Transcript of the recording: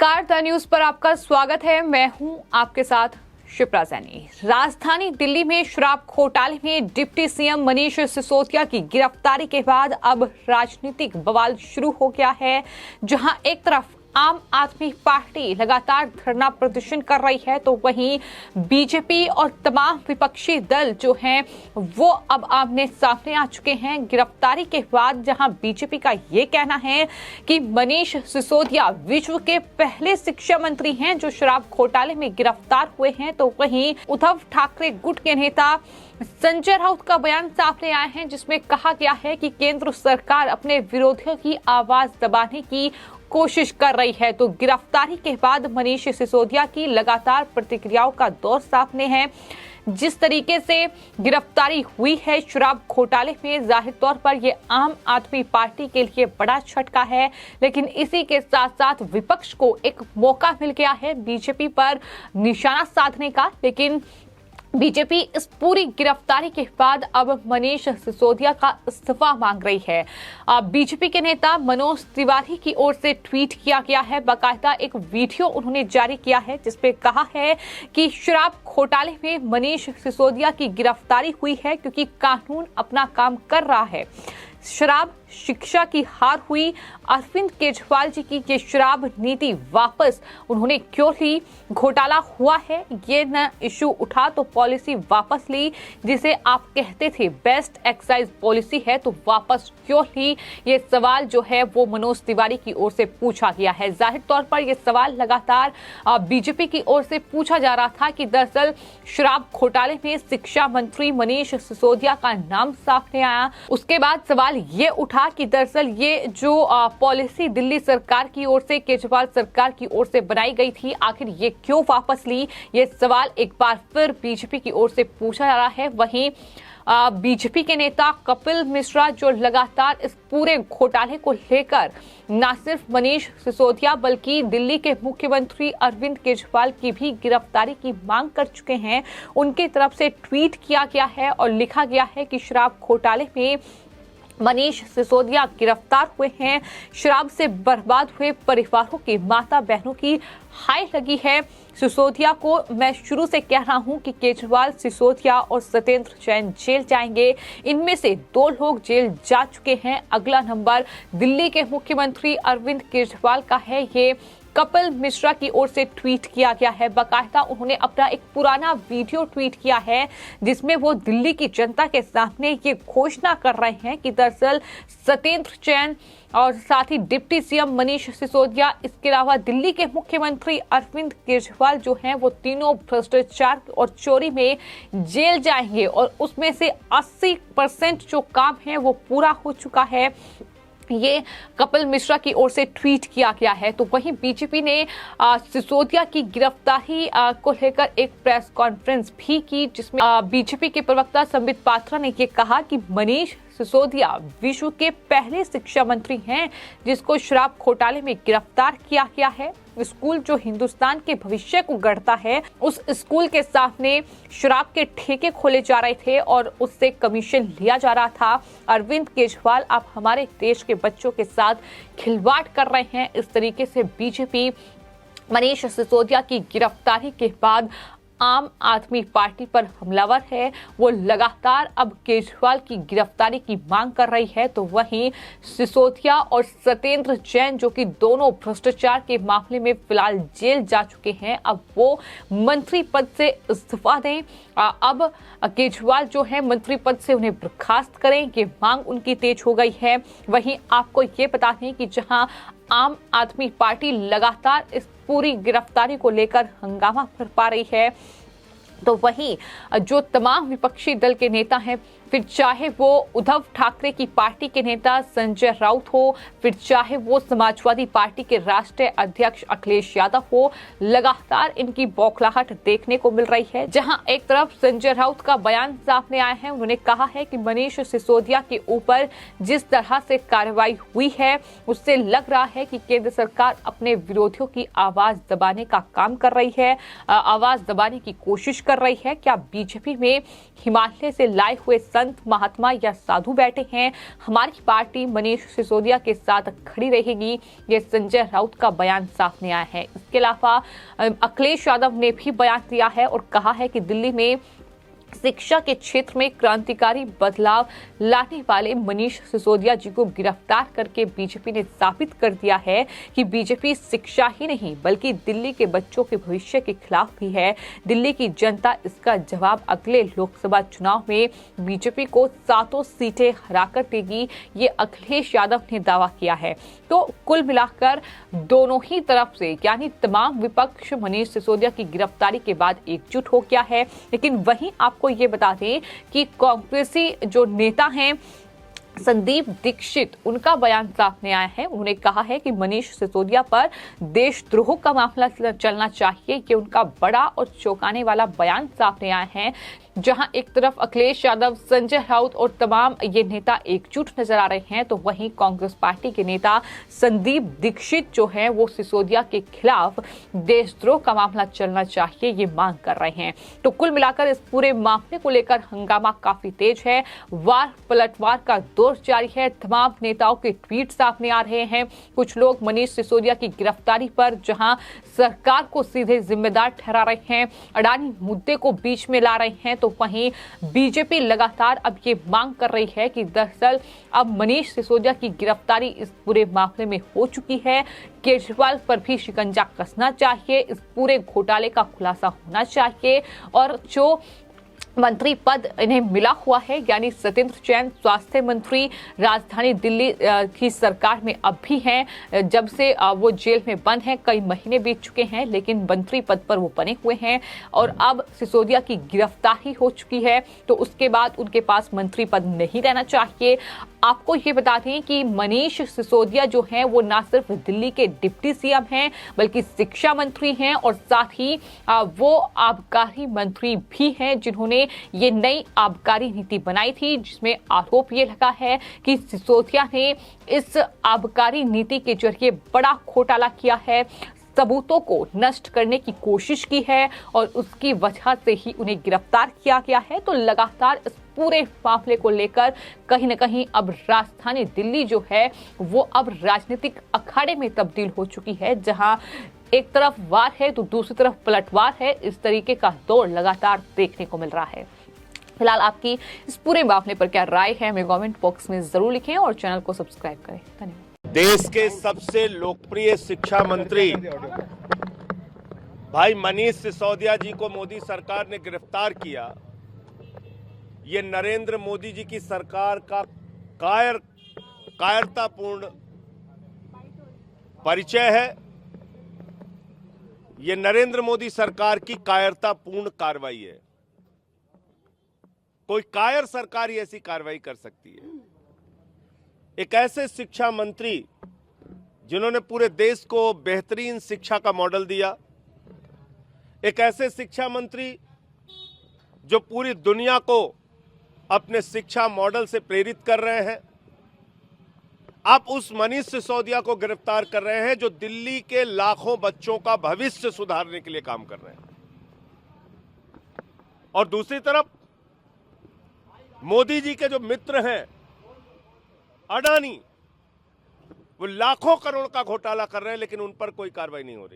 नमस्कार, the news पर आपका स्वागत है। मैं हूं आपके साथ शिप्रा सैनी। राजधानी दिल्ली में शराब घोटाले में डिप्टी सीएम मनीष सिसोदिया की गिरफ्तारी के बाद अब राजनीतिक बवाल शुरू हो गया है, जहां एक तरफ आम आदमी पार्टी लगातार धरना प्रदर्शन कर रही है, तो वहीं बीजेपी और तमाम विपक्षी दल जो हैं वो अब आमने सामने आ चुके हैं गिरफ्तारी के बाद। जहां बीजेपी का ये कहना है कि मनीष सिसोदिया विश्व के पहले शिक्षा मंत्री हैं जो शराब घोटाले में गिरफ्तार हुए हैं, तो वहीं उद्धव ठाकरे गुट के नेता संजय राउत का बयान सामने आया है, जिसमें कहा गया है कि केंद्र सरकार अपने विरोधियों की आवाज दबाने की कोशिश कर रही है। तो गिरफ्तारी के बाद मनीष सिसोदिया की लगातार प्रतिक्रियाओं का दौर सामने है। जिस तरीके से गिरफ्तारी हुई है शराब घोटाले में, जाहिर तौर पर ये आम आदमी पार्टी के लिए बड़ा झटका है, लेकिन इसी के साथ साथ विपक्ष को एक मौका मिल गया है बीजेपी पर निशाना साधने का। लेकिन बीजेपी इस पूरी गिरफ्तारी के बाद अब मनीष सिसोदिया का इस्तीफा मांग रही है। बीजेपी के नेता मनोज तिवारी की ओर से ट्वीट किया गया है, बाकायदा एक वीडियो उन्होंने जारी किया है जिसपे कहा है कि शराब घोटाले में मनीष सिसोदिया की गिरफ्तारी हुई है क्योंकि कानून अपना काम कर रहा है। शराब शिक्षा की हार हुई। अरविंद केजरीवाल जी की ये शराब नीति वापस उन्होंने क्यों ली? घोटाला हुआ है, ये न इशू उठा तो पॉलिसी वापस ली, जिसे आप कहते थे बेस्ट एक्साइज पॉलिसी है, तो वापस क्यों ली? ये सवाल जो है वो मनोज तिवारी की ओर से पूछा गया है। जाहिर तौर पर यह सवाल लगातार बीजेपी की ओर से पूछा जा रहा था कि दरअसल शराब घोटाले में शिक्षा मंत्री मनीष सिसोदिया का नाम सामने आया। उसके बाद सवाल ये उठा कि दरअसल ये जो पॉलिसी दिल्ली सरकार की ओर से, केजरीवाल सरकार की ओर से बनाई गई थी, आखिर ये क्यों वापस ली? ये सवाल एक बार फिर बीजेपी की ओर से पूछा जा रहा है। वहीं बीजेपी के नेता कपिल मिश्रा जो लगातार इस पूरे घोटाले को लेकर न सिर्फ मनीष सिसोदिया बल्कि दिल्ली के मुख्यमंत्री अरविंद केजरीवाल की भी गिरफ्तारी की मांग कर चुके हैं, उनकी तरफ से ट्वीट किया गया है और लिखा गया है कि शराब घोटाले में मनीष सिसोदिया गिरफ्तार हुए हैं। शराब से बर्बाद हुए परिवारों की माता बहनों की हाय लगी है सिसोदिया को। मैं शुरू से कह रहा हूं कि केजरीवाल, सिसोदिया और सत्येंद्र जैन जेल जाएंगे। इनमें से 2 लोग जेल जा चुके हैं। अगला नंबर दिल्ली के मुख्यमंत्री अरविंद केजरीवाल का है। ये कपिल मिश्रा की ओर से ट्वीट किया गया है। बाकायदा उन्होंने अपना एक पुराना वीडियो ट्वीट किया है जिसमें वो दिल्ली की जनता के सामने ये घोषणा कर रहे हैं कि दरअसल सत्येंद्र जैन और साथ ही डिप्टी सीएम मनीष सिसोदिया, इसके अलावा दिल्ली के मुख्यमंत्री अरविंद केजरीवाल जो हैं वो तीनों भ्रष्टाचार और चोरी में जेल जाएंगे और उसमें से 80% जो काम है वो पूरा हो चुका है। ये कपिल मिश्रा की ओर से ट्वीट किया गया है। तो वहीं बीजेपी ने सिसोदिया की गिरफ्तारी को लेकर एक प्रेस कॉन्फ्रेंस भी की, जिसमें बीजेपी के प्रवक्ता संबित पात्रा ने ये कहा कि मनीष सिसोदिया विश्व के पहले शिक्षा मंत्री हैं जिसको शराब घोटाले में गिरफ्तार किया गया है। स्कूल जो हिंदुस्तान के भविष्य को गढ़ता है, उस स्कूल के सामने शराब के ठेके खोले जा रहे थे और उससे कमीशन लिया जा रहा था। अरविंद केजरीवाल, आप हमारे देश के बच्चों के साथ खिलवाड़ कर रहे हैं। इस तरीके से बीजेपी मनीष सिसोदिया की गिरफ्तारी के बाद आम आदमी पार्टी पर हमलावर है। वो लगातार अब केजरीवाल की गिरफ्तारी की मांग कर रही है। तो वहीं सिसोदिया और सत्येंद्र जैन जो कि दोनों भ्रष्टाचार के मामले में फिलहाल जेल जा चुके हैं, अब वो मंत्री पद से इस्तीफा दें। अब केजरीवाल जो है मंत्री पद से उन्हें बर्खास्त करें, ये मांग उनकी तेज हो गई है। वहीं आपको ये बता दें कि जहां आम आदमी पार्टी लगातार इस पूरी गिरफ्तारी को लेकर हंगामा बरपा रही है, तो वहीं जो तमाम विपक्षी दल के नेता हैं, फिर चाहे वो उद्धव ठाकरे की पार्टी के नेता संजय राउत हो, फिर चाहे वो समाजवादी पार्टी के राष्ट्रीय अध्यक्ष अखिलेश यादव हो, लगातार इनकी बौखलाहट देखने को मिल रही है। जहां एक तरफ संजय राउत का बयान सामने आया है, उन्होंने कहा है कि मनीष सिसोदिया के ऊपर जिस तरह से कार्रवाई हुई है उससे लग रहा है कि केंद्र सरकार अपने विरोधियों की आवाज दबाने का काम कर रही है, आवाज दबाने की कोशिश कर रही है। क्या बीजेपी में हिमालय से लाए हुए संत महात्मा या साधु बैठे हैं। हमारी पार्टी मनीष सिसोदिया के साथ खड़ी रहेगी, ये संजय राउत का बयान सामने आया है। इसके अलावा अखिलेश यादव ने भी बयान दिया है और कहा है कि दिल्ली में शिक्षा के क्षेत्र में क्रांतिकारी बदलाव लाने वाले मनीष सिसोदिया जी को गिरफ्तार करके बीजेपी ने साबित कर दिया है कि बीजेपी शिक्षा ही नहीं बल्कि दिल्ली के बच्चों के भविष्य के खिलाफ भी है। दिल्ली की जनता इसका जवाब अगले लोकसभा चुनाव में बीजेपी को 7 सीटें हराकर देगी, ये अखिलेश यादव ने दावा किया है। तो कुल मिलाकर दोनों ही तरफ से यानी तमाम विपक्ष मनीष सिसोदिया की गिरफ्तारी के बाद एकजुट हो गया है। लेकिन वहीं आपको ये बता दें कि कांग्रेसी जो नेता हैं संदीप दीक्षित, उनका बयान सामने आया है। उन्होंने कहा है कि मनीष सिसोदिया पर देशद्रोह का मामला चलना चाहिए। ये उनका बड़ा और चौंकाने वाला बयान सामने आया है, जहां एक तरफ अखिलेश यादव, संजय राउत और तमाम ये नेता एकजुट नजर आ रहे हैं, तो वहीं कांग्रेस पार्टी के नेता संदीप दीक्षित जो है वो सिसोदिया के खिलाफ देशद्रोह का मामला चलना चाहिए, ये मांग कर रहे हैं। तो कुल मिलाकर इस पूरे मामले को लेकर हंगामा काफी तेज है, वार पलटवार का दौर जारी है। तमाम नेताओं के ट्वीट सामने आ रहे हैं। कुछ लोग मनीष सिसोदिया की गिरफ्तारी पर जहां सरकार को सीधे जिम्मेदार ठहरा रहे हैं, अडानी मुद्दे को बीच में ला रहे हैं, तो वहीं बीजेपी लगातार अब ये मांग कर रही है कि दरअसल अब मनीष सिसोदिया की गिरफ्तारी इस पूरे मामले में हो चुकी है। केजरीवाल पर भी शिकंजा कसना चाहिए, इस पूरे घोटाले का खुलासा होना चाहिए और जो मंत्री पद इन्हें मिला हुआ है यानी सत्येंद्र जैन स्वास्थ्य मंत्री राजधानी दिल्ली की सरकार में अब भी हैं। जब से वो जेल में बंद हैं, कई महीने बीत चुके हैं, लेकिन मंत्री पद पर वो बने हुए हैं और अब सिसोदिया की गिरफ्तारी हो चुकी है, तो उसके बाद उनके पास मंत्री पद नहीं रहना चाहिए। आपको ये बता दें कि मनीष सिसोदिया जो हैं वो ना सिर्फ दिल्ली के डिप्टी सीएम हैं बल्कि शिक्षा मंत्री हैं और साथ ही वो आबकारी मंत्री भी हैं, जिन्होंने ये नई आबकारी नीति बनाई थी, जिसमें आरोप ये लगा है कि सिसोदिया ने इस आबकारी नीति के जरिए बड़ा घोटाला किया है, सबूतों को नष्ट करने की कोशिश की है और उसकी वजह से ही उन्हें गिरफ्तार किया गया है। तो लगातार इस पूरे मामले को लेकर कहीं न कहीं अब राजधानी दिल्ली जो है वो अब राजनीतिक अखाड़े में तब्दील हो चुकी है, जहां एक तरफ वार है तो दूसरी तरफ पलटवार है। इस तरीके का दौर लगातार देखने को मिल रहा है। फिलहाल आपकी इस पूरे मामले पर क्या राय है, हमें कमेंट बॉक्स में जरूर लिखें और चैनल को सब्सक्राइब करें। धन्यवाद। देश के सबसे लोकप्रिय शिक्षा मंत्री भाई मनीष सिसोदिया जी को मोदी सरकार ने गिरफ्तार किया। ये नरेंद्र मोदी जी की सरकार का कायरतापूर्ण परिचय है। ये नरेंद्र मोदी सरकार की कायरतापूर्ण कार्रवाई है। कोई कायर सरकार ही ऐसी कार्रवाई कर सकती है। एक ऐसे शिक्षा मंत्री जिन्होंने पूरे देश को बेहतरीन शिक्षा का मॉडल दिया, एक ऐसे शिक्षा मंत्री जो पूरी दुनिया को अपने शिक्षा मॉडल से प्रेरित कर रहे हैं, आप उस मनीष सिसोदिया को गिरफ्तार कर रहे हैं जो दिल्ली के लाखों बच्चों का भविष्य सुधारने के लिए काम कर रहे हैं। और दूसरी तरफ मोदी जी के जो मित्र हैं अडानी, वो लाखों करोड़ का घोटाला कर रहे हैं, लेकिन उन पर कोई कार्रवाई नहीं हो रही।